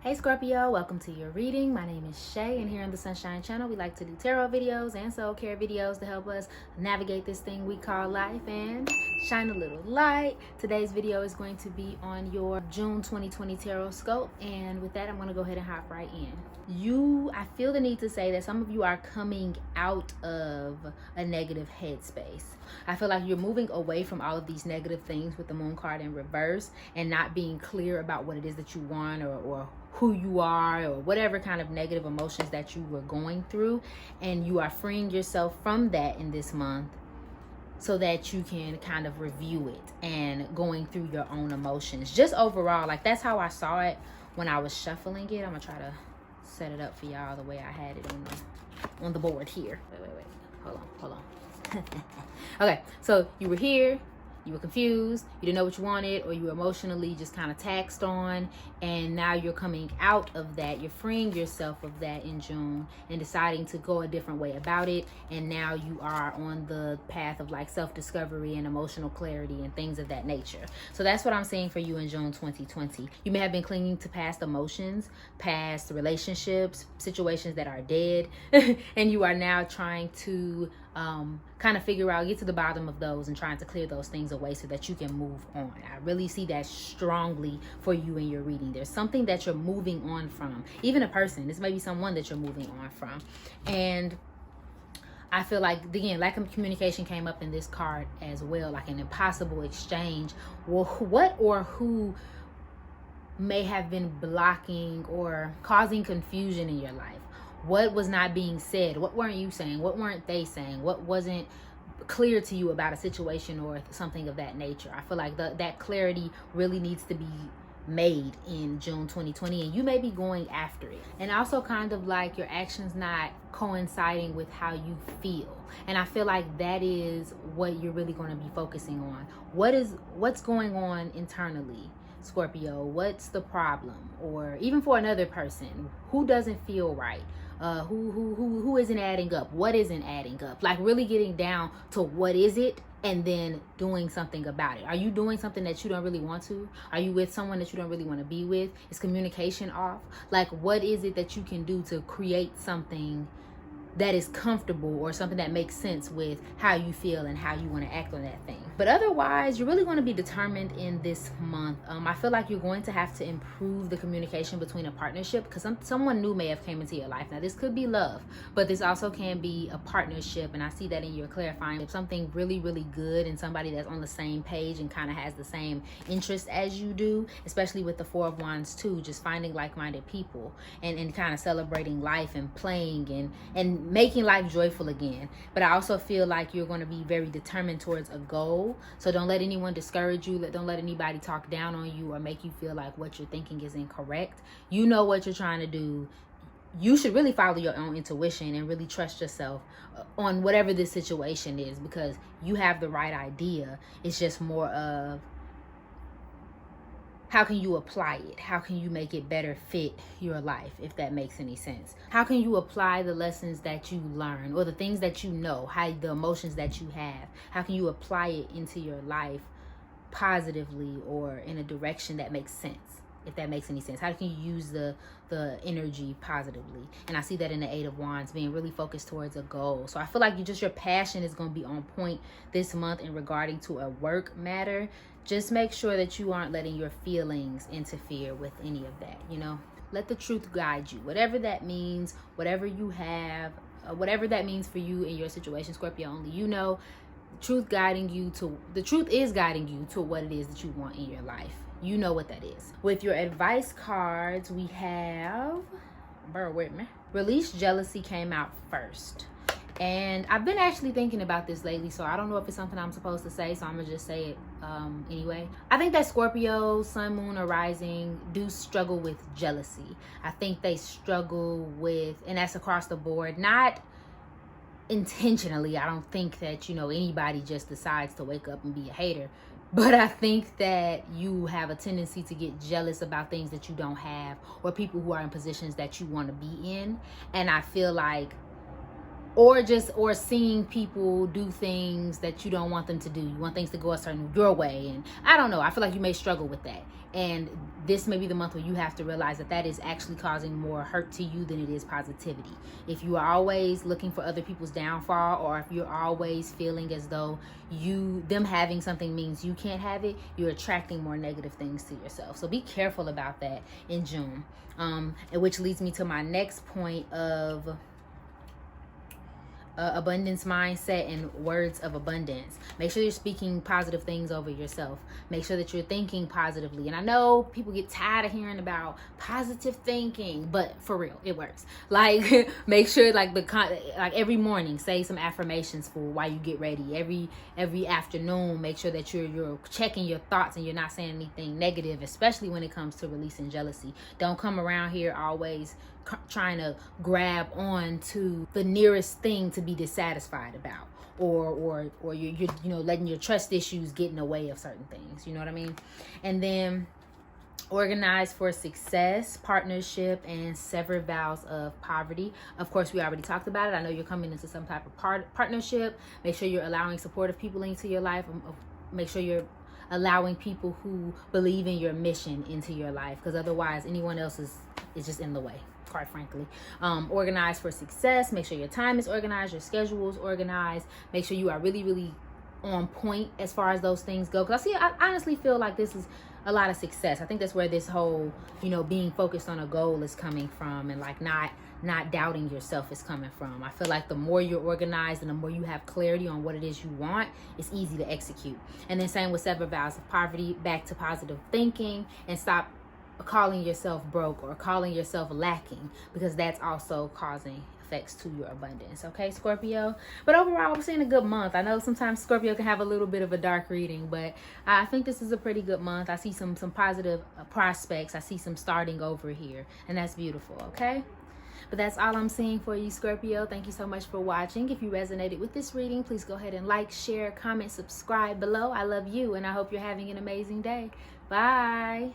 Hey Scorpio, welcome to your reading. My name is Shay, and here on the Sunshyne channel, we like to do tarot videos and soul care videos to help us navigate this thing we call life and shine a little light. Today's video is going to be on your June 2020 tarot scope, and with that, I'm going to go ahead and hop right in. I feel the need to say that some of you are coming out of a negative headspace. I feel like you're moving away from all of these negative things with the moon card in reverse and not being clear about what it is that you want or who you are or whatever kind of negative emotions that you were going through, and you are freeing yourself from that in this month so that you can kind of review it and going through your own emotions. Just overall, like that's how I saw it when I was shuffling it. I'm gonna try to set it up for y'all the way I had it on the board here. Wait. Hold on. Okay, so you were here, you were confused, you didn't know what you wanted, or you were emotionally just kind of taxed on, and now you're coming out of that. You're freeing yourself of that in June and deciding to go a different way about it, and now you are on the path of like self-discovery and emotional clarity and things of that nature. So that's what I'm seeing for you in June 2020. You may have been clinging to past emotions, past relationships, situations that are dead, and you are now trying to kind of figure out, get to the bottom of those and trying to clear those things away so that you can move on. I really see that strongly for you in your reading. There's something that you're moving on from, even a person. This may be someone that you're moving on from. And I feel like, again, lack of communication came up in this card as well, like an impossible exchange. Well, what or who may have been blocking or causing confusion in your life? What was not being said? What weren't you saying? What weren't they saying? What wasn't clear to you about a situation or something of that nature? I feel like that clarity really needs to be made in June 2020, and you may be going after it. And also kind of like your actions not coinciding with how you feel. And I feel like that is what you're really going to be focusing on. What's going on internally, Scorpio? What's the problem? Or even for another person, who doesn't feel right? Who isn't adding up? What isn't adding up? Like really getting down to what is it, and then doing something about it. Are you doing something that you don't really want to? Are you with someone that you don't really want to be with? Is communication off? Like what is it that you can do to create something that is comfortable or something that makes sense with how you feel and how you want to act on that thing? But otherwise, you're really going to be determined in this month. I feel like you're going to have to improve the communication between a partnership, because someone new may have came into your life. Now, this could be love, but this also can be a partnership, and I see that in your clarifying. Something really, really good and somebody that's on the same page and kind of has the same interest as you do, especially with the Four of Wands too, just finding like-minded people and kind of celebrating life and playing and making life joyful again. But I also feel like you're going to be very determined towards a goal. So don't let anyone discourage you. Don't let anybody talk down on you or make you feel like what you're thinking is incorrect. You know what you're trying to do. You should really follow your own intuition and really trust yourself on whatever this situation is, because you have the right idea. It's just more of, how can you apply it? How can you make it better fit your life, if that makes any sense? How can you apply the lessons that you learn or the things that you know, the emotions that you have? How can you apply it into your life positively or in a direction that makes sense, if that makes any sense? How can you use the energy positively? And I see that in the Eight of Wands, being really focused towards a goal. So I feel like your passion is going to be on point this month in regarding to a work matter. Just make sure that you aren't letting your feelings interfere with any of that, Let the truth guide you. Whatever that means, whatever you have, whatever that means for you in your situation, Scorpio, only you know. The truth is guiding you to what it is that you want in your life. You know what that is. With your advice cards, we have, bear with me, Release Jealousy came out first. And I've been actually thinking about this lately, so I don't know if it's something I'm supposed to say, so I'm going to just say it anyway. I think that Scorpio, Sun, Moon, or Rising do struggle with jealousy. I think they struggle with, and that's across the board, not intentionally. I don't think that, anybody just decides to wake up and be a hater. But I think that you have a tendency to get jealous about things that you don't have, or people who are in positions that you want to be in. And I feel like or seeing people do things that you don't want them to do. You want things to go a certain your way, and I don't know, I feel like you may struggle with that. And this may be the month where you have to realize that that is actually causing more hurt to you than it is positivity. If you are always looking for other people's downfall, or if you're always feeling as though them having something means you can't have it, you're attracting more negative things to yourself. So be careful about that in June. And which leads me to my next point of abundance mindset and words of abundance. Make sure you're speaking positive things over yourself. Make sure that you're thinking positively. And I know people get tired of hearing about positive thinking, but for real, it works. Like, make sure like every morning, say some affirmations for while you get ready. Every afternoon, make sure that you're checking your thoughts and you're not saying anything negative, especially when it comes to releasing jealousy. Don't come around here always trying to grab on to the nearest thing to be dissatisfied about, or you're letting your trust issues get in the way of certain things. You know what I mean? And then organize for success, partnership, and sever vows of poverty. Of course, we already talked about it. I know you're coming into some type of partnership. Make sure you're allowing supportive people into your life. Make sure you're allowing people who believe in your mission into your life, because otherwise anyone else is just in the way, quite frankly. Organize for success. Make sure your time is organized, your schedule is organized. Make sure you are really, really on point as far as those things go. Because I honestly feel like this is a lot of success. I think that's where this whole, being focused on a goal is coming from, and like not doubting yourself is coming from. I feel like the more you're organized and the more you have clarity on what it is you want, it's easy to execute. And then same with sever vows of poverty, back to positive thinking, and stop calling yourself broke or calling yourself lacking, because that's also causing effects to your abundance. Okay, Scorpio? But overall, we're seeing a good month. I know sometimes Scorpio can have a little bit of a dark reading, but I think this is a pretty good month. I see some positive prospects. I see some starting over here, and that's beautiful. Okay, but that's all I'm seeing for you, Scorpio. Thank you so much for watching. If you resonated with this reading, please go ahead and like, share, comment, subscribe below. I love you, and I hope you're having an amazing day. Bye.